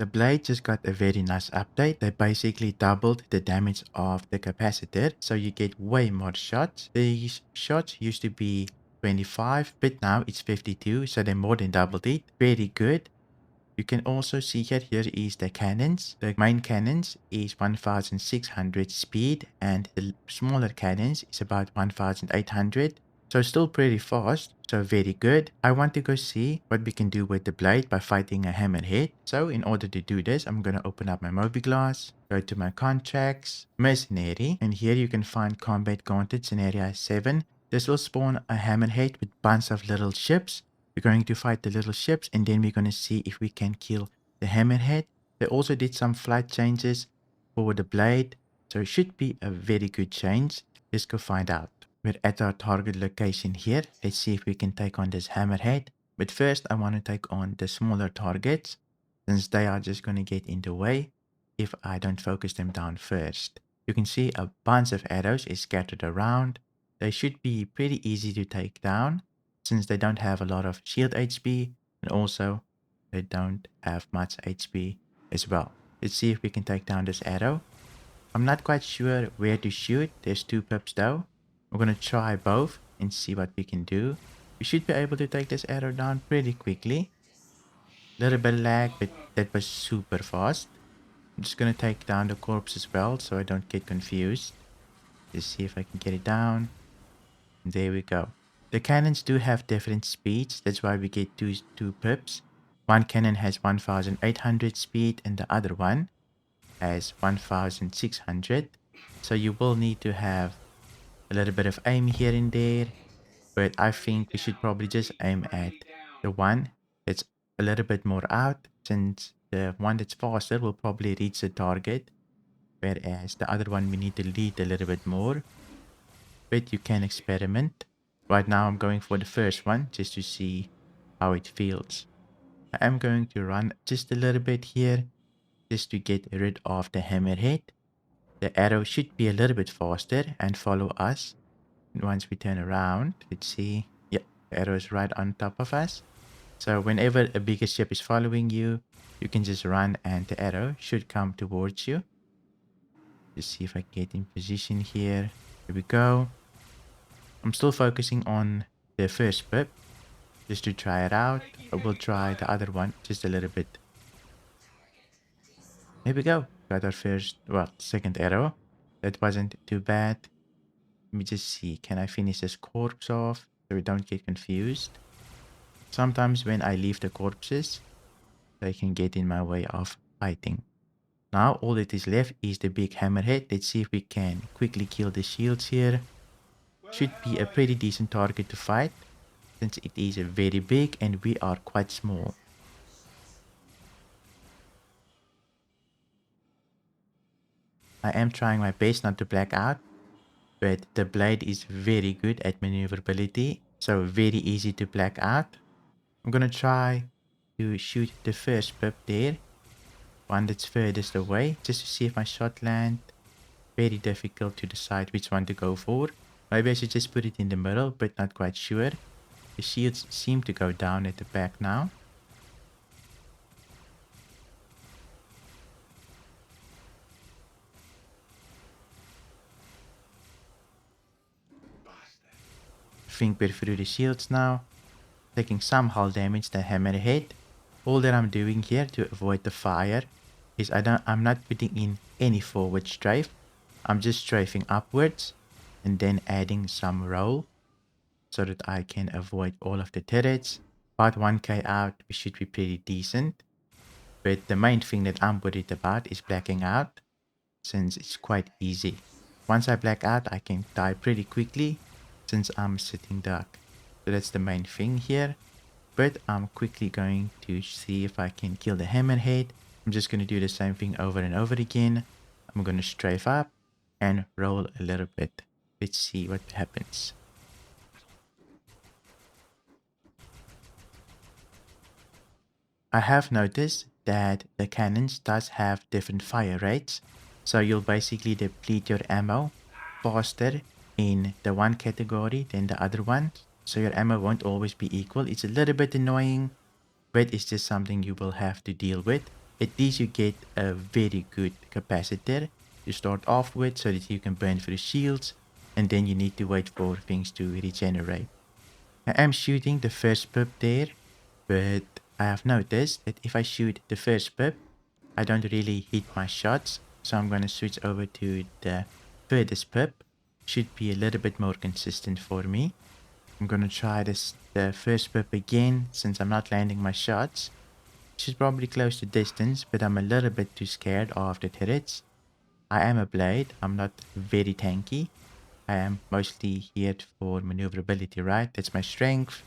The blade just got a very nice update. They basically doubled the damage of the capacitor, so you get way more shots. These shots used to be 25, but now it's 52, so they more than doubled it. Very good. You can also see here is the cannons. The main cannons is 1600 speed and the smaller cannons is about 1800. So still pretty fast, so very good. I want to go see what we can do with the blade by fighting a hammerhead. So in order to do this, I'm going to open up my Mobiglass, go to my contracts, mercenary, and here you can find combat gauntlets in area 7. This will spawn a hammerhead with bunch of little ships. We're going to fight the little ships and then we're going to see if we can kill the hammerhead. They also did some flight changes for the blade, so it should be a very good change. Let's go find out. We're at our target location here. Let's see if we can take on this hammerhead. But first I want to take on the smaller targets, since they are just going to get in the way if I don't focus them down first. You can see a bunch of arrows is scattered around. They should be pretty easy to take down, since they don't have a lot of shield HP and also they don't have much HP as well. Let's see if we can take down this arrow. I'm not quite sure where to shoot. There's 2 pips though. I'm going to try both and see what we can do. We should be able to take this arrow down pretty quickly. Little bit lag, but that was super fast. I'm just going to take down the corpse as well so I don't get confused. Let's see if I can get it down. And there we go. The cannons do have different speeds, that's why we get two pips. One cannon has 1800 speed and the other one has 1600. So you will need to have a little bit of aim here and there, but I think we should probably just aim at the one that's a little bit more out, since the one that's faster will probably reach the target, whereas the other one we need to lead a little bit more. But you can experiment. Right now I'm going for the first one just to see how it feels. I am going to run just a little bit here just to get rid of the hammerhead. The arrow should be a little bit faster and follow us. And once we turn around, let's see. Yep, the arrow is right on top of us. So whenever a bigger ship is following you, you can just run and the arrow should come towards you. Let's see if I get in position here. Here we go. I'm still focusing on the first pip just to try it out. I will try the other one just a little bit. Here we go. Got our first, well, second arrow. That wasn't too bad. Let me just see. Can I finish this corpse off so we don't get confused? Sometimes when I leave the corpses, they can get in my way of fighting. Now all that is left is the big hammerhead. Let's see if we can quickly kill the shields here. Should be a pretty decent target to fight, since it is very big and we are quite small. I am trying my best not to black out, but the blade is very good at maneuverability, so very easy to black out. I'm gonna try to shoot the first pip there, one that's furthest away, just to see if my shot lands. Very difficult to decide which one to go for. Maybe I should just put it in the middle, but not quite sure. The shields seem to go down at the back now. I think we're through the shields now. Taking some hull damage, the hammerhead. All that I'm doing here to avoid the fire is I'm not putting in any forward strafe. I'm just strafing upwards and then adding some roll so that I can avoid all of the turrets. About 1k out, we should be pretty decent. But the main thing that I'm worried about is blacking out, since it's quite easy. Once I black out, I can die pretty quickly since I'm sitting duck. So that's the main thing here. But I'm quickly going to see if I can kill the hammerhead. I'm just going to do the same thing over and over again. I'm going to strafe up and roll a little bit. Let's see what happens. I have noticed that the cannons does have different fire rates, so you'll basically deplete your ammo faster in the one category than the other one, so your ammo won't always be equal. It's a little bit annoying, but it's just something you will have to deal with. at least you get a very good capacitor to start off with so that you can burn through shields, and then you need to wait for things to regenerate. I am shooting the first pip there, but I have noticed that if I shoot the first pip, I don't really hit my shots, so I'm going to switch over to the furthest pip. Should be a little bit more consistent for me. I'm going to try the first pip again since I'm not landing my shots. She's probably close to distance, but I'm a little bit too scared of the turrets. I am a blade, I'm not very tanky. I am mostly here for maneuverability, right? That's my strength.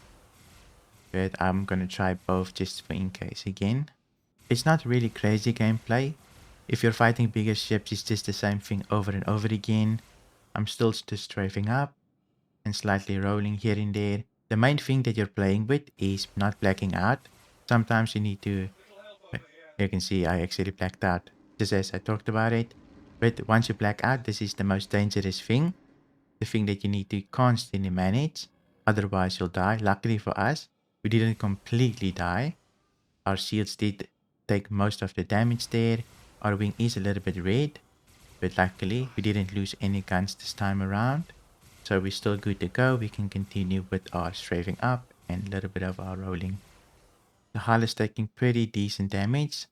But I'm gonna try both just for in case again. It's not really crazy gameplay. If you're fighting bigger ships, it's just the same thing over and over again. I'm still just strafing up and slightly rolling here and there. The main thing that you're playing with is not blacking out. Sometimes you need to, you can see I actually blacked out just as I talked about it. But once you black out, this is the most dangerous thing. The thing that you need to constantly manage. Otherwise you'll die. Luckily for us, we didn't completely die. Our shields did take most of the damage there. Our wing is a little bit red, but luckily we didn't lose any guns this time around. So we're still good to go. We can continue with our strafing up and a little bit of our rolling. The hull is taking pretty decent damage,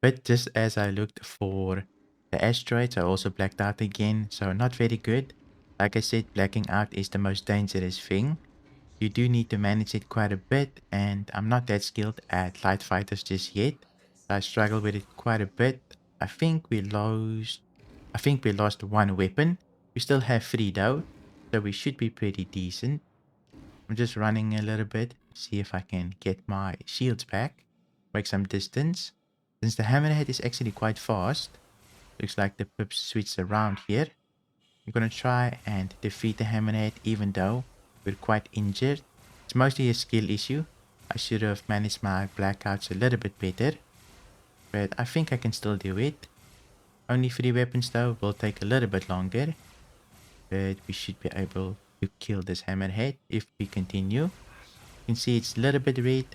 but just as I looked for the asteroids, I also blacked out again, so not very good. Like I said, blacking out is the most dangerous thing. You do need to manage it quite a bit, and I'm not that skilled at light fighters just yet. I struggle with it quite a bit. I think we lost one weapon. We still have 3 though, so we should be pretty decent. I'm just running a little bit, see if I can get my shields back, make some distance. Since the Hammerhead is actually quite fast, looks like the pip switched around here. I'm gonna try and defeat the Hammerhead even though we're quite injured. It's mostly a skill issue. I should have managed my blackouts a little bit better, but I think I can still do it. Only 3 weapons though, will take a little bit longer, but we should be able to kill this Hammerhead if we continue. You can see it's a little bit red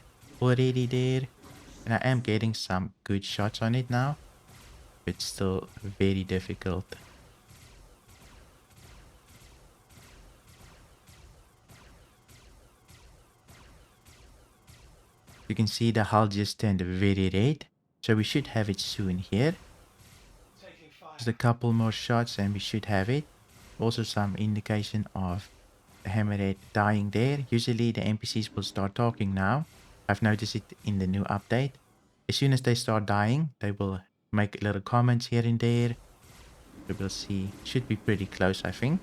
already there, and I am getting some good shots on it now, but still very difficult. You can see the hull just turned very red, so we should have it soon here. Just a couple more shots and we should have it. Also some indication of the Hammerhead dying there. Usually the NPCs will start talking now. I've noticed it in the new update. As soon as they start dying, they will make little comments here and there. We will see. Should be pretty close, I think.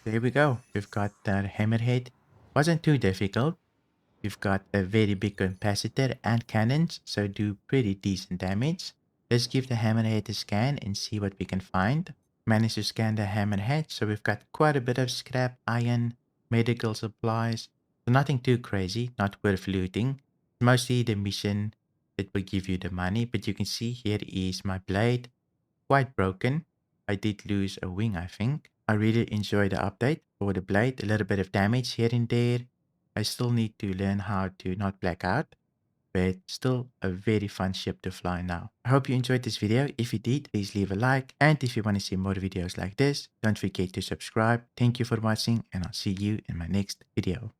There we go. We've got that Hammerhead. Wasn't too difficult. We've got a very big capacitor and cannons, so do pretty decent damage. Let's give the Hammerhead a scan and see what we can find. Managed to scan the Hammerhead, so we've got quite a bit of scrap, iron, medical supplies. So nothing too crazy, not worth looting. Mostly the mission that will give you the money, but you can see here is my blade. Quite broken. I did lose a wing, I think. I really enjoy the update for the blade. A little bit of damage here and there. I still need to learn how to not black out, but still a very fun ship to fly now. I hope you enjoyed this video. If you did, please leave a like. And if you want to see more videos like this, don't forget to subscribe. Thank you for watching, and I'll see you in my next video.